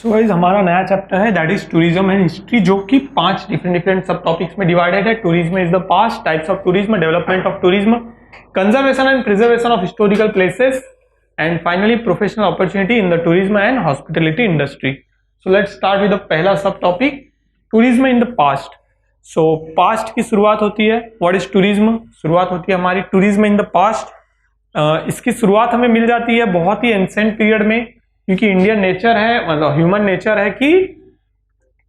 So guys हमारा नया chapter है that is tourism and history, जो कि 5 डिफरेंट सब टॉपिक्स में डिवाइडेड है। Tourism is the past, types of tourism, development of tourism, conservation and preservation of historical places, and finally professional opportunity in the tourism and hospitality industry. So let's start with the पहला सब topic, tourism in the past. So past की शुरुआत होती है, what is tourism, शुरुआत होती है हमारी टूरिज्म इन द पास्ट। इसकी शुरुआत हमें मिल जाती है बहुत ही एंसेंट पीरियड में, क्योंकि इंडियन नेचर है, मतलब ह्यूमन नेचर है कि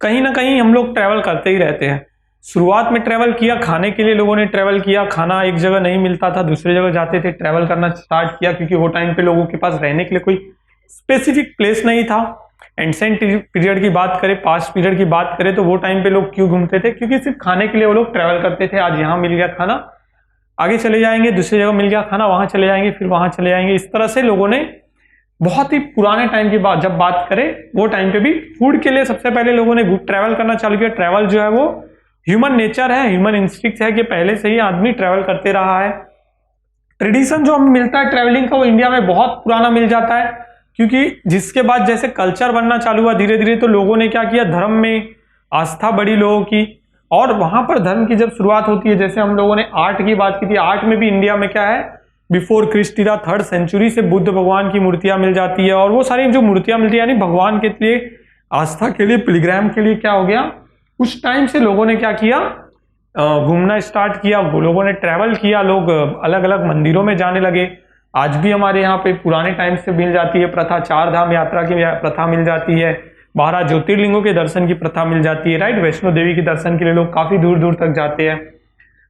कहीं ना कहीं हम लोग ट्रैवल करते ही रहते हैं। शुरुआत में ट्रैवल किया, खाने के लिए लोगों ने ट्रैवल किया, खाना एक जगह नहीं मिलता था, दूसरी जगह जाते थे, ट्रैवल करना स्टार्ट किया, क्योंकि वो टाइम पे लोगों के पास रहने के लिए कोई स्पेसिफिक प्लेस नहीं था। एंसेंट पीरियड की बात करें, पास्ट पीरियड की बात करें, तो वो टाइम पे लोग क्यों घूमते थे? क्योंकि सिर्फ खाने के लिए वो लोग ट्रैवल करते थे। आज यहाँ मिल गया खाना, आगे चले जाएंगे, दूसरी जगह मिल गया खाना, वहां चले जाएंगे, फिर वहां चले जाएंगे। इस तरह से लोगों ने बहुत ही पुराने टाइम की बात जब बात करें, वो टाइम पे भी फूड के लिए सबसे पहले लोगों ने ट्रैवल करना चालू किया। ट्रैवल जो है वो ह्यूमन नेचर है, ह्यूमन इंस्टिंक्ट है कि पहले से ही आदमी ट्रैवल करते रहा है। ट्रेडिशन जो हमें मिलता है ट्रैवलिंग का, वो इंडिया में बहुत पुराना मिल जाता है, क्योंकि जिसके बाद जैसे कल्चर बनना चालू हुआ धीरे धीरे, तो लोगों ने क्या किया, धर्म में आस्था बढ़ी लोगों की, और वहां पर धर्म की जब शुरुआत होती है, जैसे हम लोगों ने आर्ट की बात की थी, आर्ट में भी इंडिया में क्या है, बिफोर क्रिस्ट इरा 3rd सेंचुरी से बुद्ध भगवान की मूर्तियां मिल जाती है। और वो सारी जो मूर्तियां मिलती है यानी भगवान के लिए, आस्था के लिए, पिलग्राम के लिए क्या हो गया, उस टाइम से लोगों ने क्या किया, घूमना स्टार्ट किया, लोगों ने ट्रैवल किया, लोग अलग अलग मंदिरों में जाने लगे। आज भी हमारे यहाँ पे पुराने टाइम से मिल जाती है प्रथा, 4 धाम यात्रा की प्रथा मिल जाती है, 12 ज्योतिर्लिंगों के दर्शन की प्रथा मिल जाती है, राइट। वैष्णो देवी के दर्शन के लिए लोग काफी दूर दूर तक जाते हैं।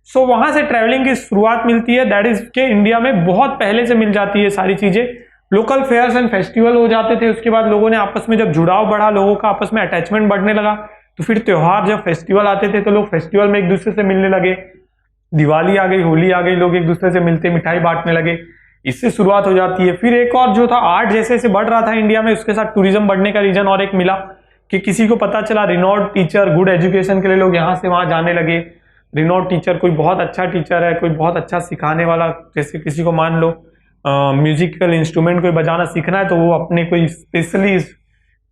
सो वहां से ट्रैवलिंग की शुरुआत मिलती है, दैट इज के इंडिया में बहुत पहले से मिल जाती है सारी चीजें। लोकल फेयर्स एंड फेस्टिवल हो जाते थे, उसके बाद लोगों ने आपस में जब जुड़ाव बढ़ा, लोगों का आपस में अटैचमेंट बढ़ने लगा, तो फिर त्योहार जब फेस्टिवल आते थे तो लोग फेस्टिवल में एक दूसरे से मिलने लगे। दिवाली आ गई, होली आ गई, लोग एक दूसरे से मिलते, मिठाई बांटने लगे, इससे शुरुआत हो जाती है। फिर एक और जो था आर्ट जैसे जैसे बढ़ रहा था इंडिया में, उसके साथ टूरिज्म बढ़ने का रीजन और एक मिला कि किसी को पता चला रिनोड टीचर, गुड एजुकेशन के लिए लोग यहाँ से वहां जाने लगे। रिनोड टीचर, कोई बहुत अच्छा टीचर है, कोई बहुत अच्छा सिखाने वाला, जैसे किसी को मान लो म्यूजिकल इंस्ट्रूमेंट कोई बजाना सीखना है, तो वो अपने कोई स्पेशली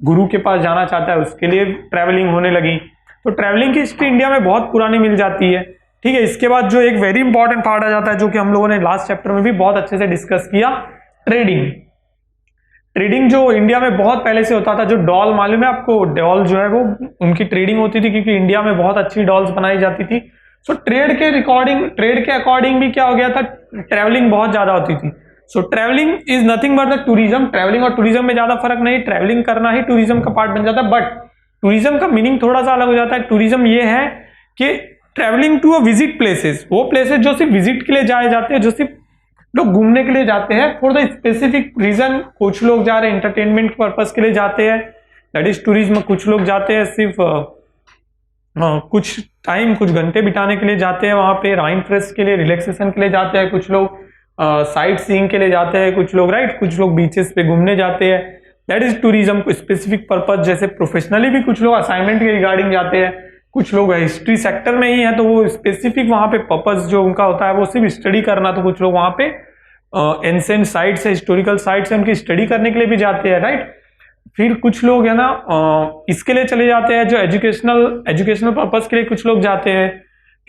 गुरु के पास जाना चाहता है, उसके लिए ट्रैवलिंग होने लगी। तो ट्रैवलिंग की हिस्ट्री इंडिया में बहुत पुरानी मिल जाती है, ठीक है। इसके बाद जो एक वेरी इंपॉर्टेंट पार्ट आ जाता है, जो कि हम लोगों ने लास्ट चैप्टर में भी बहुत अच्छे से डिस्कस किया, ट्रेडिंग। ट्रेडिंग जो इंडिया में बहुत पहले से होता था, जो डॉल मालूम है आपको, डॉल जो है वो उनकी ट्रेडिंग होती थी, क्योंकि इंडिया में बहुत अच्छी डॉल्स बनाई जाती थी। सो ट्रेड के अकॉर्डिंग भी क्या हो गया था, ट्रैवलिंग बहुत ज्यादा होती थी। सो travelling is nothing but the tourism. Travelling और टूरिज्म में ज्यादा फर्क नहीं, ट्रैवलिंग करना ही टूरिज्म का पार्ट बन जाता है। बट टूरिज्म का मीनिंग थोड़ा सा अलग हो जाता है। टूरिज्म ये है कि travelling to a visit places, वो प्लेसेस जो सिर्फ विजिट के लिए जाए जाते हैं, जो सिर्फ लोग घूमने के लिए जाते हैं फॉर द स्पेसिफिक रीजन। कुछ लोग जा रहे हैं एंटरटेनमेंट पर्पस के लिए जाते हैं, दैट इज टूरिज्म। कुछ लोग जाते हैं सिर्फ कुछ टाइम, कुछ घंटे बिताने के लिए जाते हैं वहां पे, माइंड फ्रेश के लिए, रिलैक्सेशन के लिए जाते हैं। कुछ लोग साइट सीइंग के लिए जाते हैं, कुछ लोग, राइट, कुछ लोग बीचेस पे घूमने जाते हैं, दैट इज टूरिज्म को स्पेसिफिक पर्पज। जैसे प्रोफेशनली भी कुछ लोग असाइनमेंट के रिगार्डिंग जाते हैं, कुछ लोग हिस्ट्री सेक्टर में ही है, तो वो स्पेसिफिक वहां पे पर्पज जो उनका होता है वो सिर्फ स्टडी करना, तो कुछ लोग वहां पे एंसेंट साइट्स है, हिस्टोरिकल साइट्स है, उनकी स्टडी करने के लिए भी जाते हैं, राइट। फिर कुछ लोग है ना इसके लिए चले जाते हैं, जो एजुकेशनल पर्पस के लिए कुछ लोग जाते हैं,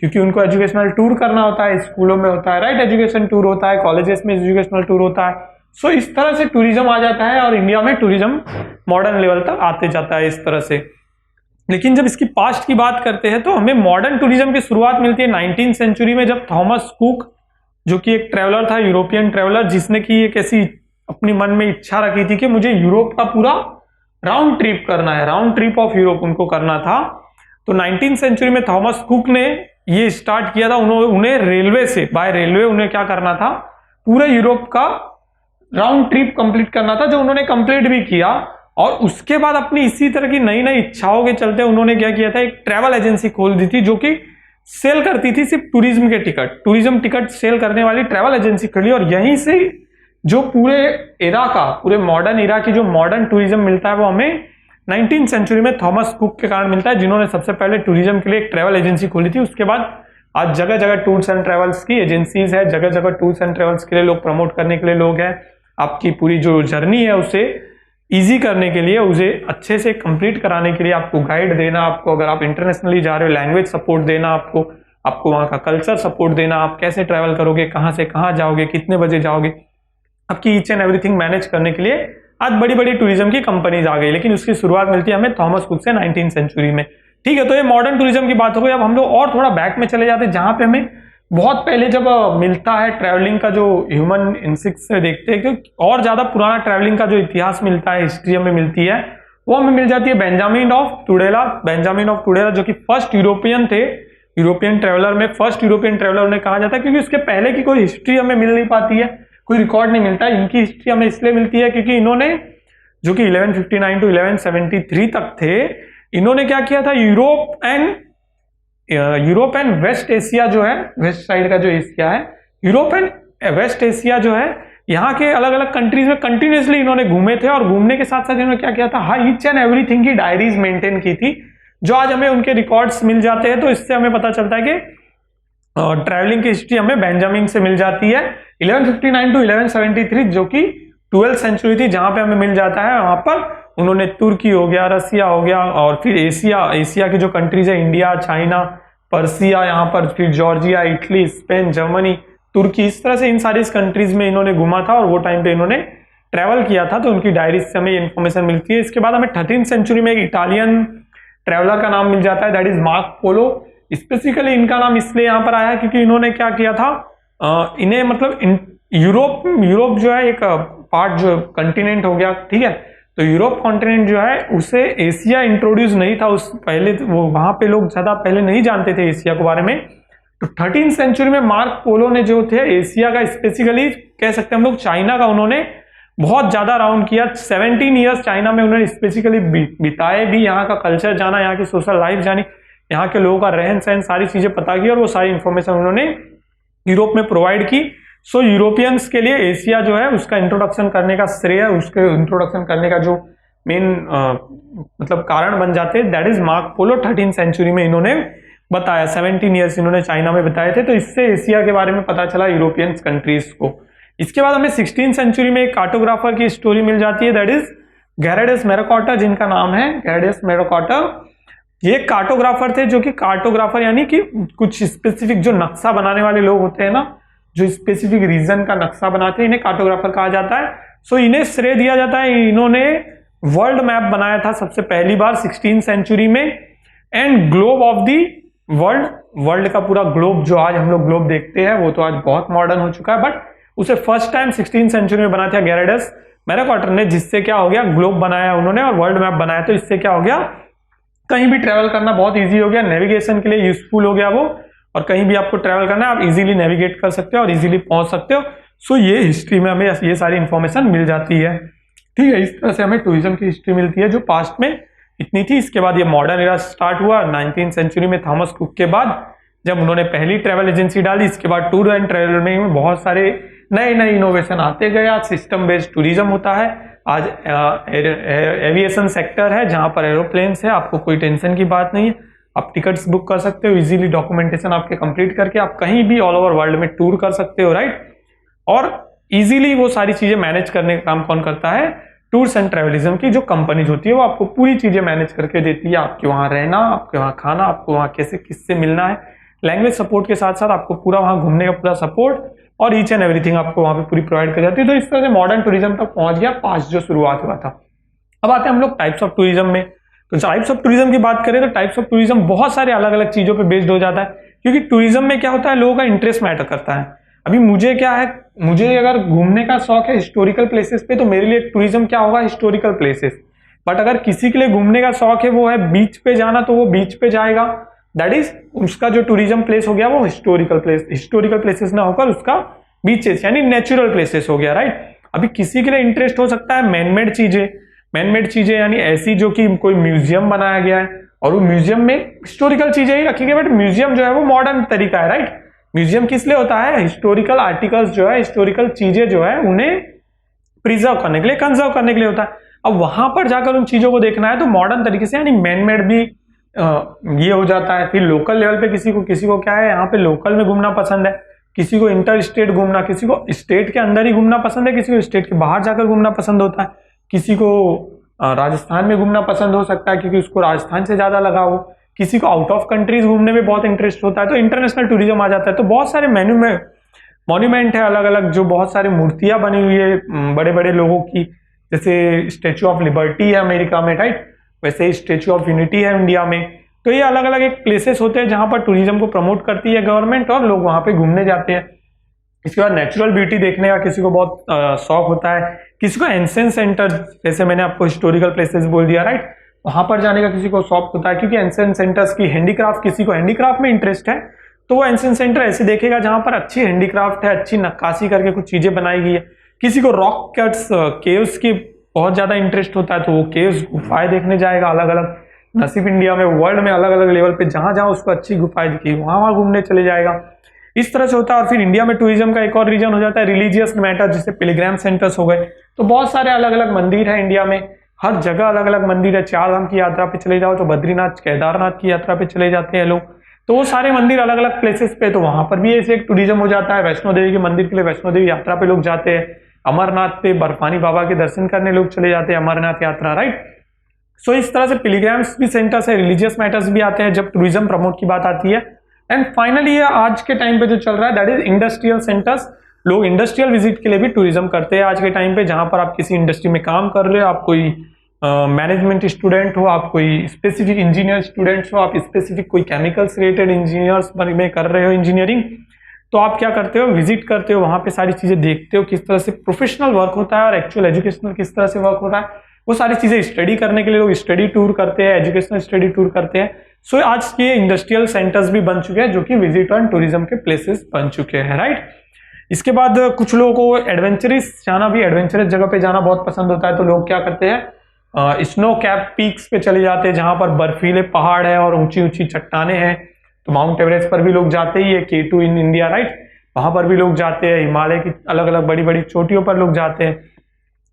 क्योंकि उनको एजुकेशनल टूर करना होता है, स्कूलों में होता है, राइट, एजुकेशन टूर होता है, कॉलेजेस में एजुकेशनल टूर होता है। सो इस तरह से टूरिज्म आ जाता है, और इंडिया में टूरिज्म मॉडर्न लेवल तक आते जाता है इस तरह से। लेकिन जब इसकी पास्ट की बात करते हैं, तो हमें मॉडर्न टूरिज्म की शुरुआत मिलती है 19th सेंचुरी में, जब थॉमस कुक, जो कि एक ट्रेवलर था, यूरोपियन ट्रेवलर, जिसने की एक ऐसी अपनी मन में इच्छा रखी थी कि मुझे यूरोप का पूरा राउंड ट्रिप करना है, राउंड ट्रिप ऑफ यूरोप उनको करना था। तो 19th सेंचुरी में थॉमस कुक ने ये स्टार्ट किया था। उन्हें रेलवे से, बाय रेलवे उन्हें क्या करना था, पूरे यूरोप का राउंड ट्रिप कंप्लीट करना था, जो उन्होंने कंप्लीट भी किया। और उसके बाद अपनी इसी तरह की नई नई इच्छाओं के चलते उन्होंने क्या किया था, एक ट्रैवल एजेंसी खोल दी थी, जो कि सेल करती थी सिर्फ टूरिज्म के टिकट, टूरिज्म टिकट सेल करने वाली ट्रैवल एजेंसी खोली। और यहीं से जो पूरे एरा का, पूरे मॉडर्न एरा की जो मॉडर्न टूरिज्म मिलता है, वो हमें 19th सेंचुरी में थॉमस कुक के कारण मिलता है, जिन्होंने सबसे पहले टूरिज्म के लिए एक ट्रैवल एजेंसी खोली थी। उसके बाद आज जगह जगह टूर्स एंड ट्रेवल्स की एजेंसीज है, जगह जगह टूर्स एंड ट्रेवल्स के लिए लोग प्रमोट करने के लिए लोग हैं। आपकी पूरी जो जर्नी है उसे इजी करने के लिए, उसे अच्छे से कंप्लीट कराने के लिए, आपको गाइड देना, आपको अगर आप इंटरनेशनली जा रहे हो लैंग्वेज सपोर्ट देना, आपको वहाँ का कल्चर सपोर्ट देना, आप कैसे ट्रैवल करोगे, कहाँ से कहाँ जाओगे, कितने बजे जाओगे, आपकी ईच एंड एवरीथिंग मैनेज करने के लिए आज बड़ी बड़ी टूरिज्म की कंपनीज आ गई। लेकिन उसकी शुरुआत मिलती है हमें थॉमस कुक से 19th सेंचुरी में। ठीक है, तो ये मॉडर्न टूरिज्म की बात हो गई। अब हम लोग और थोड़ा बैक में चले जाते हैं, जहाँ पे हमें बहुत पहले जब मिलता है ट्रैवलिंग का जो ह्यूमन इंस्टिंक्ट से देखते हैं, क्योंकि और ज्यादा पुराना ट्रैवलिंग का जो इतिहास मिलता है, हिस्ट्री हमें मिलती है, वो हमें मिल जाती है बेंजामिन ऑफ टुडेला। बेंजामिन ऑफ टुडेला जो कि फर्स्ट यूरोपियन थे, यूरोपियन ट्रैवलर में फर्स्ट यूरोपियन ट्रैवलर उन्हें कहा जाता है, क्योंकि उसके पहले की कोई हिस्ट्री हमें मिल नहीं पाती है, कोई रिकॉर्ड नहीं मिलता है। इनकी हिस्ट्री हमें इसलिए मिलती है क्योंकि इन्होंने, जो कि 1159 टू 1173 तक थे, इन्होंने क्या किया था, यूरोप एंड वेस्ट एशिया जो है, वेस्ट साइड का जो एशिया है, यूरोप एंड वेस्ट एशिया जो है, यहाँ के अलग अलग कंट्रीज में कंटिन्यूसली इन्होंने घूमे थे। और घूमने के साथ साथ इन्होंने क्या किया था, हाँ, ईच एंड एवरीथिंग की डायरीज मेंटेन की थी, जो आज हमें उनके रिकॉर्ड्स मिल जाते हैं। तो इससे हमें पता चलता है कि ट्रैवलिंग की हिस्ट्री हमें बेंजामिन से मिल जाती है। 1159 टू 1173 जो कि 12th सेंचुरी थी, जहां पे हमें मिल जाता है, वहां पर उन्होंने तुर्की हो गया, रसिया हो गया, और फिर एशिया की जो कंट्रीज है, इंडिया, चाइना, पर्सिया, यहाँ पर फिर जॉर्जिया, इटली, स्पेन, जर्मनी, तुर्की, इस तरह से इन सारी कंट्रीज में इन्होंने घुमा था और वो टाइम पे इन्होंने ट्रैवल किया था। तो उनकी डायरीज से हमें इन्फॉर्मेशन मिलती है। इसके बाद हमें 13th सेंचुरी में एक इटालियन ट्रैवलर का नाम मिल जाता है, that is Marco polo. Specifically इनका नाम इसलिए यहाँ पर आया है क्योंकि इन्होंने क्या किया था, इन्हें मतलब यूरोप जो है एक पार्ट जो कंटिनेंट हो गया, ठीक है, तो यूरोप कॉन्टिनेंट जो है उसे एशिया इंट्रोड्यूस नहीं था उस पहले, वो वहां पे लोग ज्यादा पहले नहीं जानते थे एशिया के बारे में। तो 13th सेंचुरी में मार्क पोलो ने जो थे एशिया का, स्पेसिफिकली कह सकते हैं हम लोग चाइना का, उन्होंने बहुत ज्यादा राउंड किया। 17 ईयर्स चाइना में उन्होंने स्पेसिफिकली बिताए भी, यहाँ का कल्चर जाना, यहाँ की सोशल लाइफ जानी, यहाँ के लोगों का रहन सहन, सारी चीजें पता की, और वो सारी इंफॉर्मेशन उन्होंने यूरोप में प्रोवाइड की। सो यूरोपियंस के लिए एशिया जो है उसका इंट्रोडक्शन करने का श्रेय, उसके इंट्रोडक्शन करने का जो मेन मतलब कारण बन जाते हैं, that is Marco Polo. 13th century में इन्होंने बताया, 17 ईयर्स इन्होंने चाइना में बताए थे, तो इससे एशिया के बारे में पता चला यूरोपियन कंट्रीज को। इसके बाद हमें 16th सेंचुरी में एक कार्टोग्राफर की स्टोरी मिल जाती है, दैट इज गेराडस मेरोकाटा, जिनका नाम है गेराडस मेरोकाटा। ये कार्टोग्राफर थे, जो कि कार्टोग्राफर यानी कि कुछ स्पेसिफिक जो नक्शा बनाने वाले लोग होते हैं ना, जो स्पेसिफिक रीजन का नक्शा बनाते हैं, इन्हें कार्टोग्राफर कहा जाता है। सो इन्हें श्रेय दिया जाता है, इन्होंने वर्ल्ड मैप बनाया था सबसे पहली बार 16th सेंचुरी में, and globe of the world का पूरा ग्लोब, जो आज हम लोग ग्लोब देखते हैं वो तो आज बहुत मॉडर्न हो चुका है, बट उसे फर्स्ट टाइम 16th सेंचुरी में बनाया था गेराडस मेरोकाटा ने, जिससे क्या हो गया, ग्लोब बनाया उन्होंने और वर्ल्ड मैप बनाया। तो इससे क्या हो गया, कहीं भी ट्रेवल करना बहुत इजी हो गया, नेविगेशन के लिए यूजफुल हो गया वो, और कहीं भी आपको ट्रैवल करना है आप इजीली नेविगेट कर सकते हो और इजीली पहुंच सकते हो। सो ये हिस्ट्री में हमें ये सारी इंफॉर्मेशन मिल जाती है। ठीक है, इस तरह से हमें टूरिज्म की हिस्ट्री मिलती है जो पास्ट में इतनी थी। इसके बाद ये मॉडर्न एरा स्टार्ट हुआ 19th सेंचुरी में, थॉमस कुक के बाद, जब उन्होंने पहली ट्रैवल एजेंसी डाली। इसके बाद टूर एंड ट्रैवल में बहुत सारे नए नए इनोवेशन आते गए। आज सिस्टम बेस्ड टूरिज्म होता है, आज एविएशन सेक्टर है जहां पर एरोप्लेन्स है, आपको कोई टेंशन की बात नहीं है, आप टिकट्स बुक कर सकते हो इजीली, डॉक्यूमेंटेशन आपके कंप्लीट करके आप कहीं भी ऑल ओवर वर्ल्ड में टूर कर सकते हो, राइट। और इजीली वो सारी चीजें मैनेज करने का काम कौन करता है, टूर्स एंड ट्रैवलिज्म की जो कंपनीज होती है वो आपको पूरी चीजें मैनेज करके देती है। आपके वहां रहना, आपके वहां खाना, आपको वहां कैसे किससे मिलना है, लैंग्वेज सपोर्ट के साथ साथ आपको पूरा वहां घूमने का पूरा सपोर्ट और ईच एंड एवरीथिंग आपको वहां पे पूरी प्रोवाइड कर जाती है। तो इस तरह से मॉडर्न टूरिज्म तक पहुंच गया, पास्ट जो शुरुआत हुआ था। अब आते हैं हम लोग टाइप्स ऑफ टूरिज्म में। तो टाइप्स ऑफ टूरिज्म की बात करें तो टाइप्स ऑफ टूरिज्म बहुत सारे अलग अलग चीजों पे बेस्ड हो जाता है, क्योंकि टूरिज्म में क्या होता है, लोगों का इंटरेस्ट मैटर करता है। अभी मुझे क्या है, मुझे अगर घूमने का शौक है हिस्टोरिकल प्लेसेस पे, तो मेरे लिए टूरिज्म क्या होगा, हिस्टोरिकल प्लेसेस। बट अगर किसी के लिए घूमने का शौक है वो है बीच पे जाना, तो वो बीच पे जाएगा, दैट इज उसका जो टूरिज्म प्लेस हो गया वो हिस्टोरिकल प्लेस। हिस्टोरिकल प्लेसेस ना होकर उसका बीचेस यानी नेचुरल प्लेसेस हो गया, राइट। अभी किसी के लिए इंटरेस्ट हो सकता है मैनमेड चीजें यानी ऐसी जो कि कोई म्यूजियम बनाया गया है और वो म्यूजियम में हिस्टोरिकल चीजें ही रखी गई, बट म्यूजियम जो है वो मॉडर्न तरीका है, राइट। म्यूजियम किस लिए होता है, हिस्टोरिकल आर्टिकल्स जो है, हिस्टोरिकल चीजें जो है उन्हें प्रिजर्व करने के लिए, कंजर्व करने के लिए होता है। अब वहां पर जाकर उन चीजों को देखना है तो मॉडर्न तरीके से यानी मैनमेड भी ये हो जाता है। फिर लोकल लेवल पे किसी को क्या है, यहाँ पे लोकल में घूमना पसंद है, किसी को इंटर स्टेट घूमना, किसी को स्टेट के अंदर ही घूमना पसंद है, किसी को स्टेट के बाहर जाकर घूमना पसंद होता है। किसी को राजस्थान में घूमना पसंद हो सकता है क्योंकि उसको राजस्थान से ज़्यादा लगा हो, किसी को आउट ऑफ कंट्रीज घूमने में बहुत इंटरेस्ट होता है तो इंटरनेशनल टूरिज्म आ जाता है। तो बहुत सारे मॉन्यूमेंट है अलग अलग, जो बहुत सारी मूर्तियां बनी हुई है बड़े बड़े लोगों की, जैसे स्टेच्यू ऑफ लिबर्टी है अमेरिका में, राइट, वैसे ही स्टेच्यू ऑफ यूनिटी है इंडिया में। तो ये अलग अलग एक प्लेसेस होते हैं जहां पर टूरिज्म को प्रमोट करती है गवर्नमेंट और लोग वहां पे घूमने जाते हैं। इसके बाद नेचुरल ब्यूटी देखने का किसी को बहुत शौक होता है, किसी को एंशिएंट सेंटर, जैसे मैंने आपको हिस्टोरिकल प्लेसेस बोल दिया, राइट, वहां पर जाने का किसी को शौक होता है क्योंकि एंशिएंट सेंटर्स की हैंडीक्राफ्ट, किसी को हैंडीक्राफ्ट में इंटरेस्ट है तो वो एंशिएंट सेंटर ऐसे देखेगा जहां पर अच्छी हैंडीक्राफ्ट है, अच्छी नक्काशी करके कुछ चीजें बनाई गई है। किसी को रॉक कट्स, केव्स की बहुत ज्यादा इंटरेस्ट होता है तो वो केव्स, गुफाएं देखने जाएगा अलग अलग, न सिर्फ इंडिया में, वर्ल्ड में अलग अलग लेवल पे जहां जहां उसको अच्छी गुफाएं दिखी वहां घूमने चले जाएगा। इस तरह से होता है। और फिर इंडिया में टूरिज्म का एक और रीजन हो जाता है रिलीजियस मैटर, जैसे पिलग्रिम सेंटर्स हो गए। तो बहुत सारे अलग अलग मंदिर है इंडिया में, हर जगह अलग अलग मंदिर है। 4 धाम की यात्रा पे चले जाओ तो बद्रीनाथ, केदारनाथ की यात्रा पे चले जाते हैं लोग, तो वो सारे मंदिर अलग अलग प्लेसेस पे, तो वहां पर भी ऐसे एक टूरिज्म हो जाता है। वैष्णो देवी के मंदिर के लिए वैष्णो देवी यात्रा पे लोग जाते हैं, अमरनाथ पे बर्फानी बाबा के दर्शन करने लोग चले जाते हैं, अमरनाथ यात्रा, राइट। सो इस तरह से पिलग्रिम्स भी सेंटर्स है, रिलीजियस मैटर्स भी आते हैं जब टूरिज्म प्रमोट की बात आती है। एंड फाइनली आज के टाइम पे जो चल रहा है दैट इज इंडस्ट्रियल सेंटर्स। लोग इंडस्ट्रियल विजिट के लिए भी टूरिज्म करते हैं आज के टाइम पे, जहां पर आप किसी इंडस्ट्री में काम कर रहे हो, आप कोई मैनेजमेंट स्टूडेंट हो, आप कोई स्पेसिफिक इंजीनियर स्टूडेंट्स हो, आप स्पेसिफिक कोई केमिकल्स रिलेटेड इंजीनियर्स में कर रहे हो इंजीनियरिंग, तो आप क्या करते हो, विजिट करते हो, वहां पे सारी चीजें देखते हो किस तरह से प्रोफेशनल वर्क होता है और एक्चुअल एजुकेशनल किस तरह से वर्क होता है। वो सारी चीजें स्टडी करने के लिए लोग स्टडी टूर करते हैं, एजुकेशनल स्टडी टूर करते हैं। सो आज के इंडस्ट्रियल सेंटर्स भी बन चुके हैं जो कि विजिट एंड टूरिज्म के प्लेसेस बन चुके हैं, राइट। इसके बाद कुछ लोगों को एडवेंचरस जाना भी, एडवेंचरस जगह पे जाना बहुत पसंद होता है, तो लोग क्या करते हैं, स्नो कैप पीक्स पे चले जाते हैं जहां पर बर्फीले पहाड़ है और ऊंची ऊंची चट्टाने हैं। तो माउंट एवरेस्ट पर भी लोग जाते ही है, K2 इन इंडिया, राइट, वहां पर भी लोग जाते हैं। हिमालय की अलग अलग बड़ी बड़ी चोटियों पर लोग जाते हैं।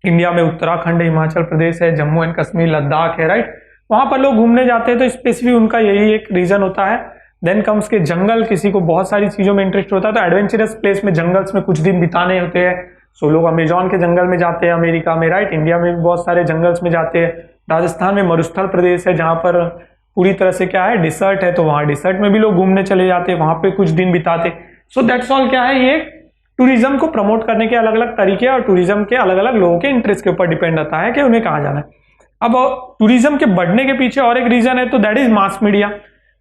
इंडिया में उत्तराखंड, हिमाचल प्रदेश है, जम्मू एंड कश्मीर, लद्दाख है, राइट, वहां पर लोग घूमने जाते हैं। तो स्पेसिफिक उनका यही एक रीजन होता है। देन कम्स के जंगल, किसी को बहुत सारी चीजों में इंटरेस्ट होता है तो एडवेंचरस प्लेस में जंगल्स में कुछ दिन बिताने होते हैं। सो लोग अमेजोन के जंगल में जाते हैं अमेरिका में, राइट, इंडिया में भी बहुत सारे जंगल्स में जाते हैं। राजस्थान में मरुस्थल प्रदेश है जहां पर पूरी तरह से क्या है, डिसर्ट है, तो वहां डिसर्ट में भी लोग घूमने चले जाते हैं, वहां पे कुछ दिन बिताते। सो दैट्स ऑल क्या है, ये टूरिज्म को प्रमोट करने के अलग अलग तरीके और टूरिज्म के अलग अलग लोगों के इंटरेस्ट के ऊपर डिपेंड रहता है कि उन्हें कहाँ जाना है। अब टूरिज्म के बढ़ने के पीछे और एक रीजन है, तो that is mass media.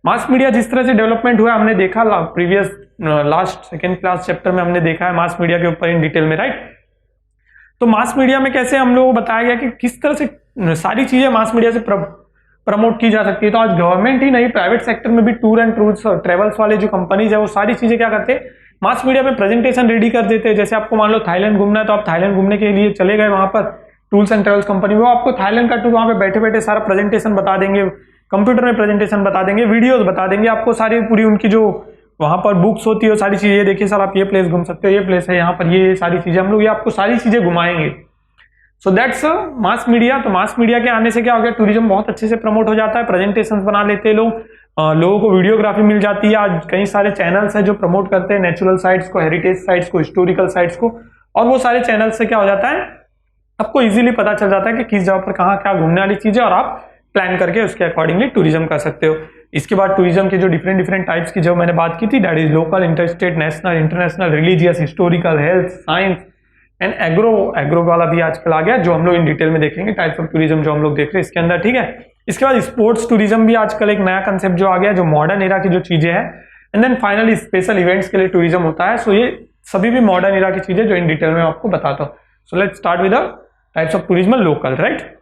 Mass media जिस तरह से डेवलपमेंट हुआ हमने देखा previous last second class chapter में हमने देखा है मास मीडिया के ऊपर इन डिटेल में, राइट। तो मास मीडिया में कैसे हम लोगों को बताया गया कि किस तरह से सारी चीजें मास मीडिया से प्रमोट की जा सकती है। तो आज गवर्नमेंट ही नहीं, प्राइवेट सेक्टर में भी टूर एंड टूर्स और ट्रेवल्स वाले जो कंपनीज है वो सारी चीजें क्या करते हैं, मास मीडिया में प्रेजेंटेशन रेडी कर देते हैं। जैसे आपको मान लो थाईलैंड घूमना है तो आप थाईलैंड घूमने के लिए चले गए, वहां पर टूर्स एंड ट्रेवल्स कंपनी, वो आपको थाईलैंड का टूर वहां पे बैठे बैठे सारा प्रेजेंटेशन बता देंगे, कंप्यूटर में प्रेजेंटेशन बता देंगे, वीडियोस बता देंगे आपको, सारी पूरी उनकी जो वहां पर बुक्स होती है सारी चीजें, ये देखिए सर आप ये प्लेस घूम सकते हो, ये प्लेस है यहाँ पर, ये सारी चीजें हम लोग ये आपको सारी चीजें घुमाएंगे। So that's mass media. तो मास मीडिया के आने से क्या हो गया, टूरिज्म बहुत अच्छे से प्रमोट हो जाता है, प्रेजेंटेशन बना लेते हैं लोग, लोगों को वीडियोग्राफी मिल जाती है। आज कई सारे चैनल्स हैं जो प्रमोट करते हैं नेचुरल साइट्स को, हेरिटेज साइट्स को, हिस्टोरिकल साइट्स को, और वो सारे चैनल्स से क्या हो जाता है, आपको इजीली पता चल जाता है कि किस जगह पर कहाँ क्या घूमने वाली चीजें, और आप प्लान करके उसके अकॉर्डिंगली टूरिज्म कर सकते हो। इसके बाद टूरिज्म के जो डिफरेंट टाइप्स की जो मैंने बात की थी, that is local, interstate, national, international, religious, historical, health, science and agro वाला भी आजकल आ गया, जो हम लोग इन डिटेल में देखेंगे, टाइप्स ऑफ टूरिज्म जो हम लोग देख रहे हैं इसके अंदर, ठीक है। इसके बाद स्पोर्ट्स टूरिज्म भी आजकल एक नया कंसेप्ट जो आ गया, जो मॉडर्न एरा की जो चीजें हैं। And then finally special events के लिए टूरिज्म होता है। सो ये सभी भी मॉडर्न एरा की चीजें जो इन डिटेल में आपको बताता हूँ। So let's start with the types of tourism local, right.